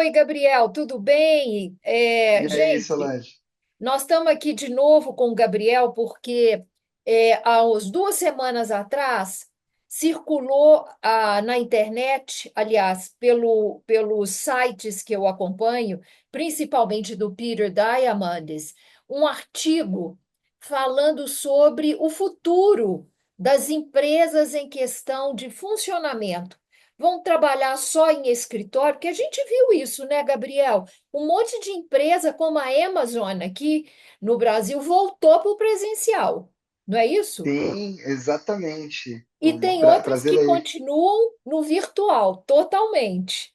Oi, Gabriel, tudo bem? E aí, Gente, Solange? nós estamos aqui de novo com o Gabriel porque há uns 2 semanas atrás circulou na internet, aliás, pelos sites que eu acompanho, principalmente do Peter Diamandis, um artigo falando sobre o futuro das empresas em questão de funcionamento. Vão trabalhar só em escritório, porque a gente viu isso, né, Gabriel? Um monte de empresa como a Amazon aqui no Brasil voltou para o presencial, não é isso? Sim, exatamente. E tem outras Trazer que aí. continuam no virtual, totalmente.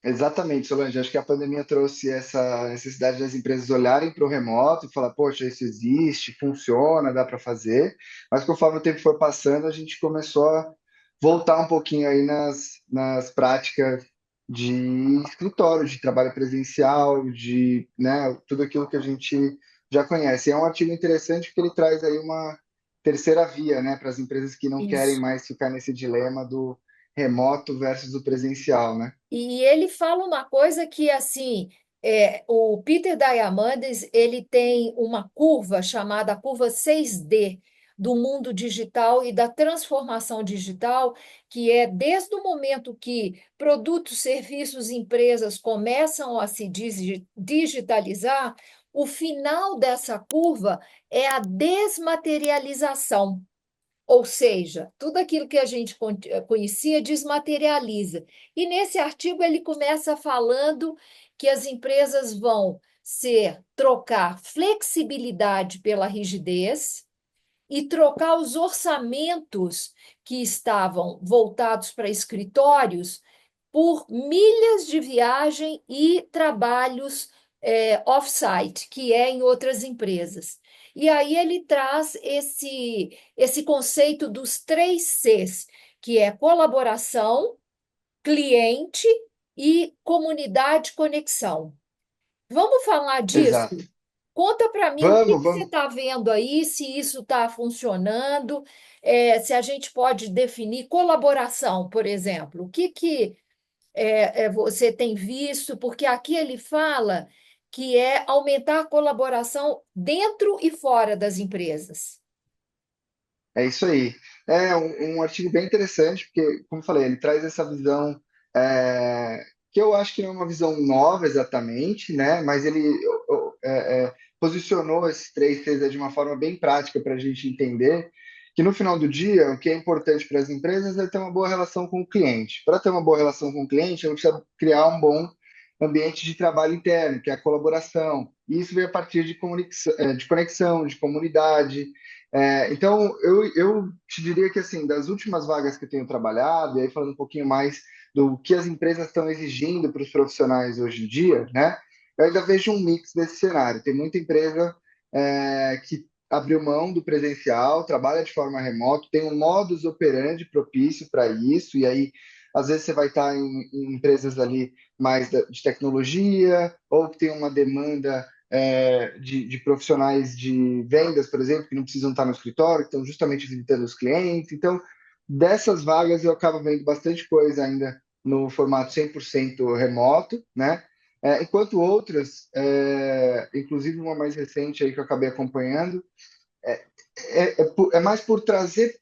Exatamente, Solange. Acho que a pandemia trouxe essa necessidade das empresas olharem para o remoto e falar, poxa, isso existe, funciona, dá para fazer. Mas conforme o tempo foi passando, a gente começou a voltar um pouquinho aí nas práticas de escritório, de trabalho presencial, de, né, tudo aquilo que a gente já conhece. É um artigo interessante porque ele traz aí uma terceira via, né, para as empresas que não querem Isso. mais ficar nesse dilema do remoto versus o presencial, né? E ele fala uma coisa que, assim, o Peter Diamandis, ele tem uma curva chamada curva 6D do mundo digital e da transformação digital, que é desde o momento que produtos, serviços, empresas começam a se digitalizar, o final dessa curva é a desmaterialização. Ou seja, tudo aquilo que a gente conhecia desmaterializa. E nesse artigo ele começa falando que as empresas vão trocar flexibilidade pela rigidez e trocar os orçamentos que estavam voltados para escritórios por milhas de viagem e trabalhos off-site, que é em outras empresas. E aí ele traz esse conceito dos 3 Cs, que é colaboração, cliente e comunidade conexão. Vamos falar disso? Exato. Conta para mim o que Vamos, que você vamos. está vendo aí, se isso está funcionando, se a gente pode definir colaboração, por exemplo. O que você tem visto? Porque aqui ele fala que é aumentar a colaboração dentro e fora das empresas. É isso aí. É um artigo bem interessante, porque, como eu falei, ele traz essa visão que eu acho que não é uma visão nova exatamente, né? Mas ele posicionou esses três Cs de uma forma bem prática para a gente entender que no final do dia, o que é importante para as empresas é ter uma boa relação com o cliente. Para ter uma boa relação com o cliente, a gente precisa criar um bom ambiente de trabalho interno, que é a colaboração. E isso vem a partir de conexão, de comunidade. Então, eu te diria que, assim, das últimas vagas que eu tenho trabalhado, e aí falando um pouquinho mais do que as empresas estão exigindo para os profissionais hoje em dia, né? Eu ainda vejo um mix desse cenário. Tem muita empresa que abriu mão do presencial, trabalha de forma remota, tem um modus operandi propício para isso, e aí, às vezes, você vai estar em empresas ali mais de tecnologia, ou que tem uma demanda de profissionais de vendas, por exemplo, que não precisam estar no escritório, que estão justamente visitando os clientes. Então, dessas vagas eu acabo vendo bastante coisa ainda no formato 100% remoto, né? Enquanto outras, inclusive uma mais recente aí que eu acabei acompanhando, é, é mais por trazer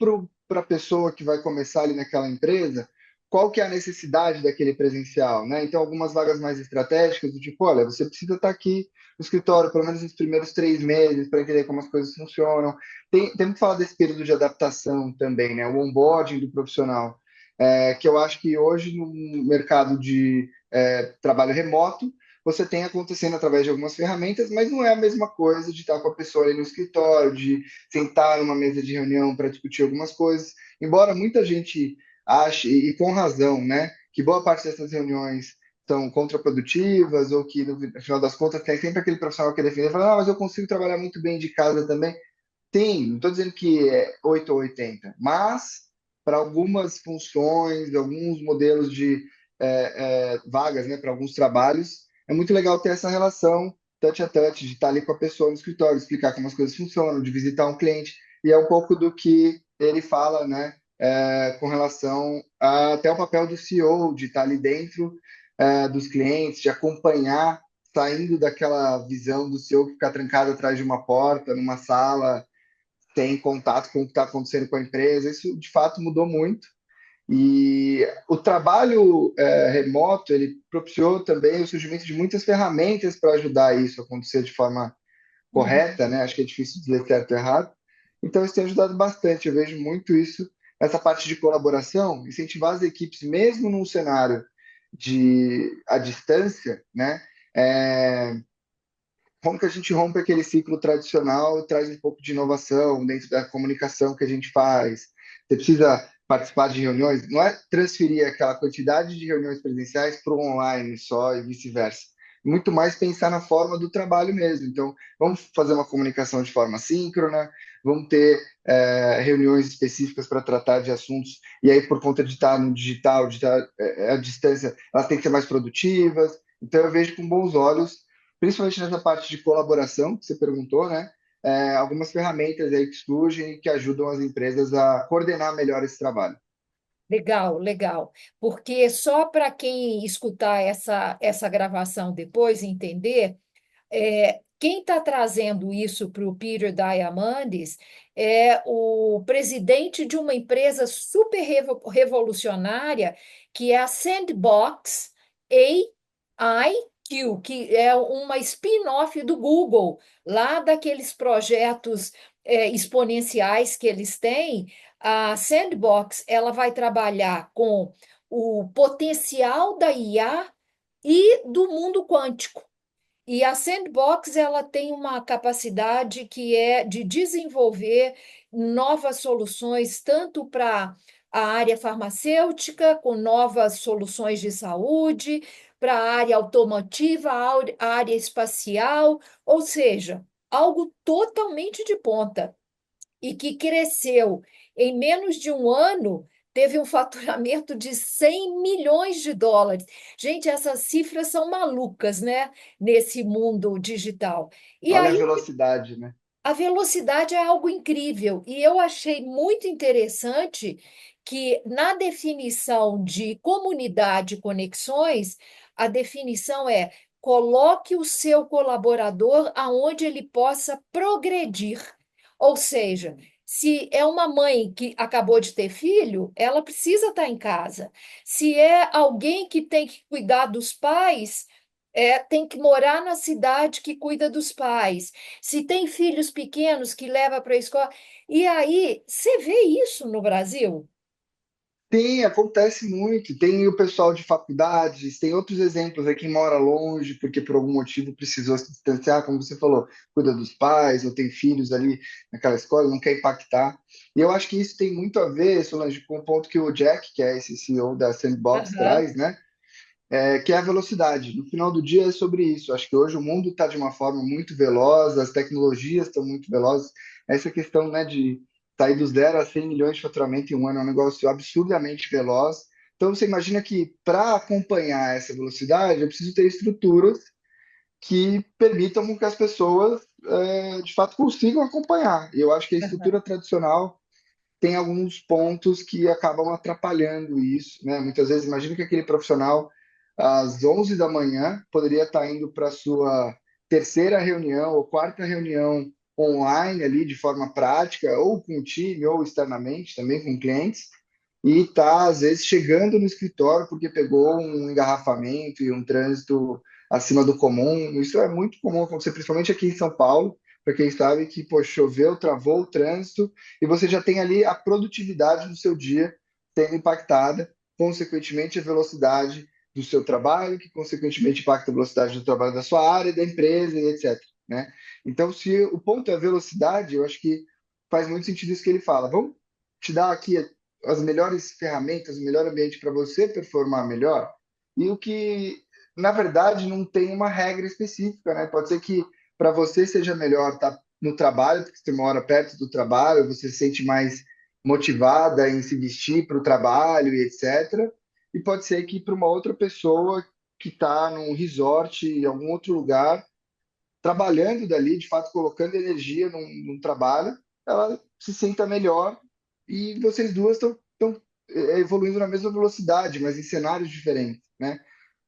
para a pessoa que vai começar ali naquela empresa qual que é a necessidade daquele presencial, né? Então, algumas vagas mais estratégicas, do tipo, olha, você precisa estar aqui no escritório pelo menos nos primeiros 3 meses para entender como as coisas funcionam. Tem que falar desse período de adaptação também, né? O onboarding do profissional, que eu acho que hoje no mercado de trabalho remoto, você tem acontecendo através de algumas ferramentas, mas não é a mesma coisa de estar com a pessoa ali no escritório, de sentar numa mesa de reunião para discutir algumas coisas. Embora muita gente ache, e com razão, né, que boa parte dessas reuniões são contraprodutivas ou que, no final das contas, tem sempre aquele profissional que defende e fala, ah, mas eu consigo trabalhar muito bem de casa também. Sim, não estou dizendo que é 8 ou 80, mas para algumas funções, alguns modelos de vagas, né, para alguns trabalhos, é muito legal ter essa relação touch a touch, de estar ali com a pessoa no escritório, explicar como as coisas funcionam, de visitar um cliente, e é um pouco do que ele fala, né, com relação até o papel do CEO, de estar ali dentro, dos clientes, de acompanhar, saindo daquela visão do CEO que fica trancado atrás de uma porta, numa sala, sem contato com o que está acontecendo com a empresa. Isso, de fato, mudou muito. E o trabalho remoto, ele propiciou também o surgimento de muitas ferramentas para ajudar isso a acontecer de forma Uhum. correta, né? Acho que é difícil dizer certo ou errado. Então, isso tem ajudado bastante. Eu vejo muito isso, essa parte de colaboração, incentivar as equipes, mesmo num cenário de à distância, né? É, como que a gente rompe aquele ciclo tradicional e traz um pouco de inovação dentro da comunicação que a gente faz. Você precisa participar de reuniões, não é transferir aquela quantidade de reuniões presenciais para o online só e vice-versa. Muito mais pensar na forma do trabalho mesmo. Então, vamos fazer uma comunicação de forma síncrona, vamos ter reuniões específicas para tratar de assuntos, e aí, por conta de estar no digital, de estar à distância, elas têm que ser mais produtivas. Então, eu vejo com bons olhos principalmente nessa parte de colaboração que você perguntou, né? Algumas ferramentas aí que surgem e que ajudam as empresas a coordenar melhor esse trabalho. Legal, legal. Porque só para quem escutar essa gravação depois entender, quem está trazendo isso para o Peter Diamandis é o presidente de uma empresa super revolucionária, que é a Sandbox AIQ, que é uma spin-off do Google, lá daqueles projetos exponenciais que eles têm. A Sandbox ela vai trabalhar com o potencial da IA e do mundo quântico. E a Sandbox ela tem uma capacidade que é de desenvolver novas soluções, tanto para a área farmacêutica, com novas soluções de saúde, para a área automotiva, a área espacial, ou seja, algo totalmente de ponta e que cresceu em menos de um ano, teve um faturamento de 100 milhões de dólares. Gente, essas cifras são malucas, né? Nesse mundo digital. E Olha a aí velocidade, né? a velocidade é algo incrível. E eu achei muito interessante que na definição de comunidade e conexões, a definição é: coloque o seu colaborador aonde ele possa progredir. Ou seja, se é uma mãe que acabou de ter filho, ela precisa estar em casa. Se é alguém que tem que cuidar dos pais, tem que morar na cidade que cuida dos pais. Se tem filhos pequenos que leva para a escola. E aí, você vê isso no Brasil? Tem, acontece muito. Tem o pessoal de faculdades, tem outros exemplos aí, quem mora longe, porque por algum motivo precisou se distanciar, como você falou, cuida dos pais, ou tem filhos ali naquela escola, não quer impactar. E eu acho que isso tem muito a ver, Solange, com o ponto que o Jack, que é esse CEO da Sandbox, Aham, traz, né? Que é a velocidade. No final do dia é sobre isso. Acho que hoje o mundo está de uma forma muito veloz, as tecnologias estão muito velozes. Essa questão, né, de sair do 0 a 100 milhões de faturamento em um ano é um negócio absurdamente veloz. Então você imagina que para acompanhar essa velocidade, eu preciso ter estruturas que permitam que as pessoas de fato consigam acompanhar. E eu acho que a aham. estrutura tradicional tem alguns pontos que acabam atrapalhando isso, né? Muitas vezes, imagina que aquele profissional, às 11 da manhã, poderia estar indo para a sua terceira reunião ou quarta reunião online ali, de forma prática, ou com o time, ou externamente, também com clientes, e está, às vezes, chegando no escritório porque pegou um engarrafamento e um trânsito acima do comum. Isso é muito comum acontecer, principalmente aqui em São Paulo, para quem sabe que, pô, choveu, travou o trânsito, e você já tem ali a produtividade do seu dia sendo impactada, consequentemente a velocidade do seu trabalho, que consequentemente impacta a velocidade do trabalho da sua área, da empresa e etc. Né? Então, se o ponto é a velocidade, eu acho que faz muito sentido isso que ele fala. Vamos te dar aqui as melhores ferramentas, o melhor ambiente para você performar melhor, e o que, na verdade, não tem uma regra específica, né? Pode ser que para você seja melhor estar no trabalho, porque você mora perto do trabalho, você se sente mais motivada em se vestir para o trabalho e etc. E pode ser que para uma outra pessoa que está num resort, em algum outro lugar, trabalhando dali, de fato, colocando energia num trabalho, ela se sinta melhor e vocês duas estão evoluindo na mesma velocidade, mas em cenários diferentes, né?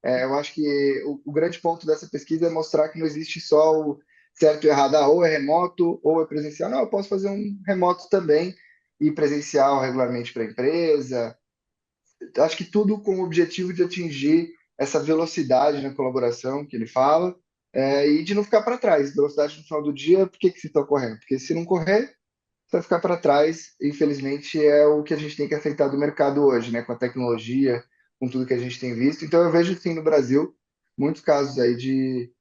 Eu acho que o grande ponto dessa pesquisa é mostrar que não existe só o certo e errado, ou é remoto ou é presencial. Não, eu posso fazer um remoto também e presencial regularmente para a empresa. Acho que tudo com o objetivo de atingir essa velocidade na colaboração que ele fala, e de não ficar para trás. Velocidade no final do dia, por que que você está correndo? Porque se não correr, você vai ficar para trás. Infelizmente, é o que a gente tem que aceitar do mercado hoje, né? Com a tecnologia, com tudo que a gente tem visto. Então, eu vejo, sim, no Brasil, muitos casos aí de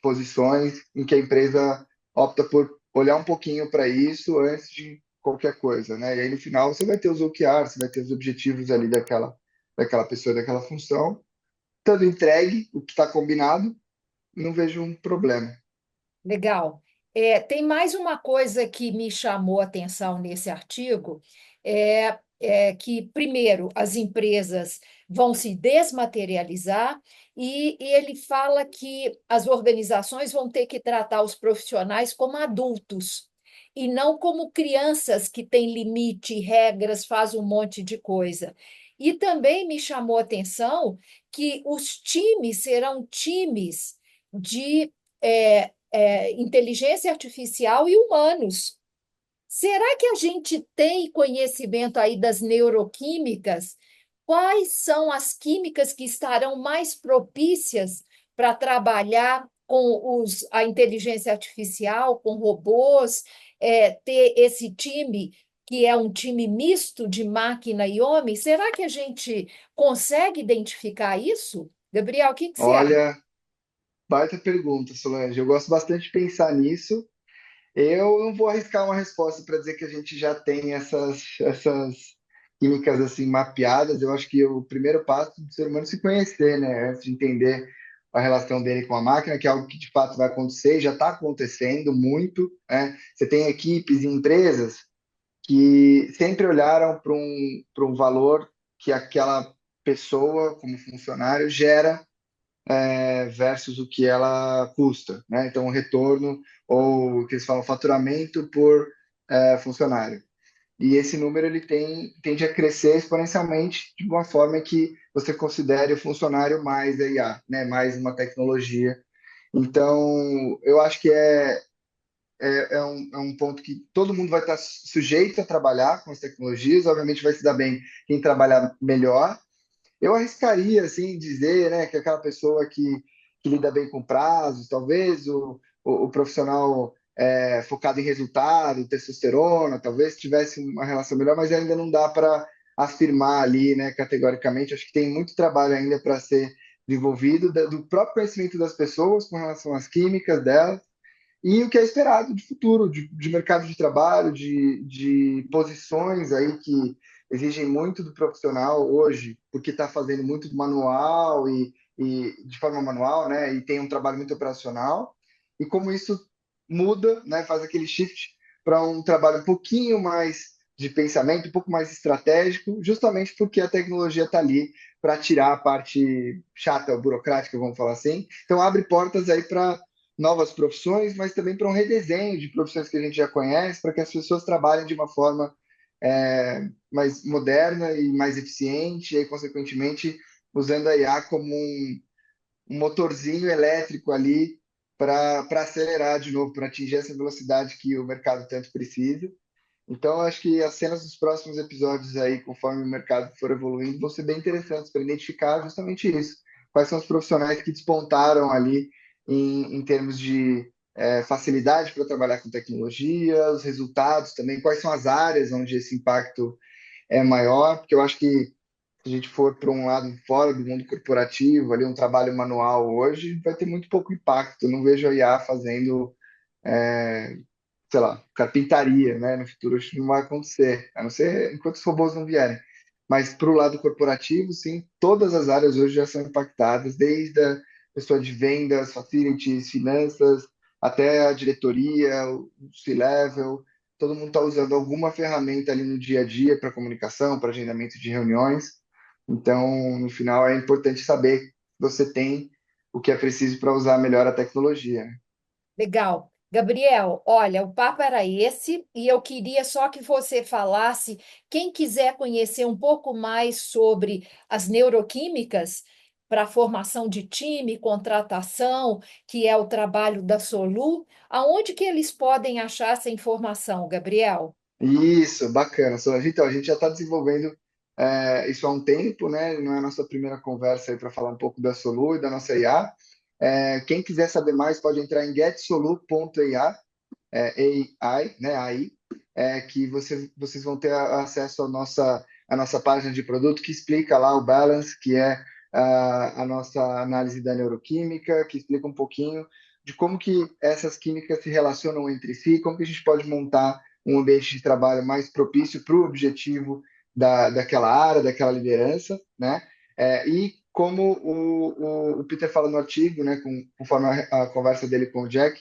posições em que a empresa opta por olhar um pouquinho para isso antes de qualquer coisa, né? E aí, no final, você vai ter os OKRs, você vai ter os objetivos ali daquela pessoa, daquela função, estando entregue o que está combinado, não vejo um problema. Legal. Tem mais uma coisa que me chamou a atenção nesse artigo, que, primeiro, as empresas vão se desmaterializar e ele fala que as organizações vão ter que tratar os profissionais como adultos e não como crianças que têm limite, regras, faz um monte de coisa. E também me chamou a atenção que os times serão times de inteligência artificial e humanos. Será que a gente tem conhecimento aí das neuroquímicas? Quais são as químicas que estarão mais propícias para trabalhar com a inteligência artificial, com robôs, ter esse time que é um time misto de máquina e homem? Será que a gente consegue identificar isso? Gabriel, o que que você acha? Olha, baita pergunta, Solange. Eu gosto bastante de pensar nisso. Eu não vou arriscar uma resposta para dizer que a gente já tem essas químicas assim mapeadas. Eu acho que o primeiro passo do ser humano é se conhecer, né? Antes de entender a relação dele com a máquina, que é algo que de fato vai acontecer, já está acontecendo muito, né? Você tem equipes e empresas que sempre olharam para um valor que aquela pessoa, como funcionário, gera versus o que ela custa, né? Então, o retorno, ou o que eles falam, faturamento por funcionário. E esse número ele tende a crescer exponencialmente de uma forma que você considere o funcionário mais a IA, né? Mais uma tecnologia. Então, eu acho que é um ponto que todo mundo vai estar sujeito a trabalhar com as tecnologias. Obviamente, vai se dar bem quem trabalhar melhor, eu arriscaria, assim, dizer, né, que aquela pessoa que lida bem com prazos, talvez o profissional focado em resultado, testosterona, talvez tivesse uma relação melhor, mas ainda não dá para afirmar ali, né, categoricamente. Acho que tem muito trabalho ainda para ser desenvolvido do próprio conhecimento das pessoas com relação às químicas delas e o que é esperado de futuro, de mercado de trabalho, de posições aí que exigem muito do profissional hoje, porque está fazendo muito do manual e de forma manual, né? E tem um trabalho muito operacional. E como isso muda, né? Faz aquele shift para um trabalho um pouquinho mais de pensamento, um pouco mais estratégico, justamente porque a tecnologia está ali para tirar a parte chata, burocrática, vamos falar assim. Então abre portas aí para novas profissões, mas também para um redesenho de profissões que a gente já conhece, para que as pessoas trabalhem de uma forma mais moderna e mais eficiente, e aí, consequentemente, usando a IA como um motorzinho elétrico ali para acelerar de novo, para atingir essa velocidade que o mercado tanto precisa. Então, acho que as cenas dos próximos episódios aí, conforme o mercado for evoluindo, vão ser bem interessantes para identificar justamente isso. Quais são os profissionais que despontaram ali em termos de facilidade para trabalhar com tecnologia, os resultados também, quais são as áreas onde esse impacto é maior, porque eu acho que se a gente for para um lado fora do mundo corporativo, ali um trabalho manual hoje, vai ter muito pouco impacto. Eu não vejo a IA fazendo é, sei lá, carpintaria, né? No futuro acho que não vai acontecer, a não ser enquanto os robôs não vierem. Mas para o lado corporativo, sim, todas as áreas hoje já são impactadas, desde a pessoa de vendas, facilities, finanças, até a diretoria, o C-level, todo mundo está usando alguma ferramenta ali no dia a dia para comunicação, para agendamento de reuniões. Então, no final, é importante saber que você tem o que é preciso para usar melhor a tecnologia, né? Legal. Gabriel, olha, o papo era esse e eu queria só que você falasse, quem quiser conhecer um pouco mais sobre as neuroquímicas, para a formação de time, contratação, que é o trabalho da Solu. Aonde que eles podem achar essa informação, Gabriel? Isso, bacana. Solange. Então, a gente já está desenvolvendo isso há um tempo, né? Não é a nossa primeira conversa aí para falar um pouco da Solu e da nossa IA. Quem quiser saber mais pode entrar em getsolu.ai, AI, né? AI, que vocês vão ter acesso à nossa página de produto que explica lá o balance, que é a nossa análise da neuroquímica, que explica um pouquinho de como que essas químicas se relacionam entre si, como que a gente pode montar um ambiente de trabalho mais propício para o objetivo daquela área, daquela liderança, né? E como o Peter fala no artigo, né, conforme a conversa dele com o Jack,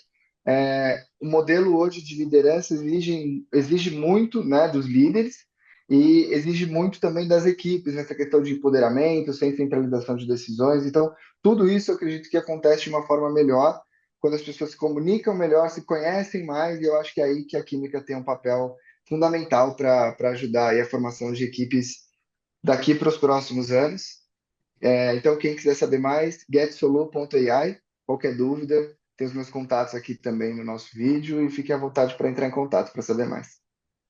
o modelo hoje de liderança exige muito, né, dos líderes e exige muito também das equipes, nessa questão de empoderamento, sem centralização de decisões. Então, tudo isso eu acredito que acontece de uma forma melhor quando as pessoas se comunicam melhor, se conhecem mais, e eu acho que é aí que a química tem um papel fundamental para ajudar aí a formação de equipes daqui para os próximos anos. Então, quem quiser saber mais, getsolu.ai, qualquer dúvida, tem os meus contatos aqui também no nosso vídeo e fique à vontade para entrar em contato para saber mais.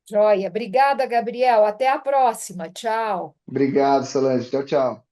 Joia. Obrigada, Gabriel. Até a próxima. Tchau. Obrigado, Solange. Tchau, tchau.